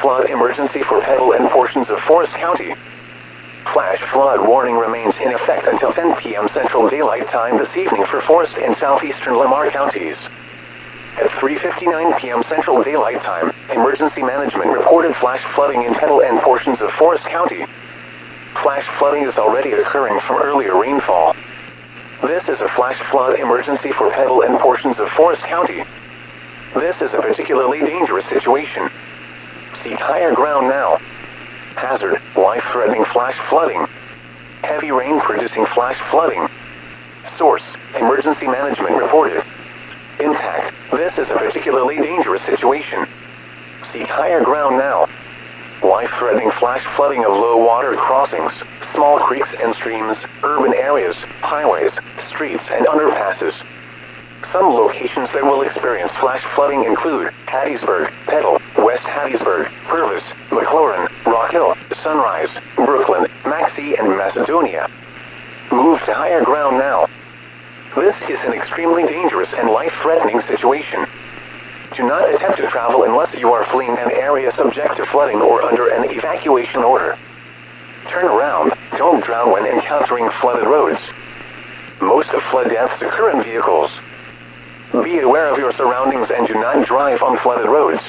flood emergency for Petal and portions of Forest County. Flash flood warning remains in effect until 10 p.m. Central Daylight Time this evening for Forest and southeastern Lamar counties. At 3:59 p.m. Central Daylight Time, Emergency Management reported flash flooding in Petal and portions of Forest County. Flash flooding is already occurring from earlier rainfall. This is a flash flood emergency for Petal and portions of Forest County. This is a particularly dangerous situation. Seek higher ground now. Hazard, life-threatening flash flooding. Heavy rain producing flash flooding. Source, Emergency Management reported. Impact, this is a particularly dangerous situation. Seek higher ground now. Life-threatening flash flooding of low water crossings, small creeks and streams, urban areas, highways, streets and underpasses. Some locations that will experience flash flooding include Hattiesburg, Petal, West Hattiesburg, Purvis, McLaurin, Rock Hill, Sunrise, Brooklyn, Maxey and Macedonia. Move to higher ground now. This is an extremely dangerous and life-threatening situation. Do not attempt to travel unless you are fleeing an area subject to flooding or under an evacuation order. Turn around, don't drown when encountering flooded roads. Most of flood deaths occur in vehicles. Be aware of your surroundings and do not drive on flooded roads.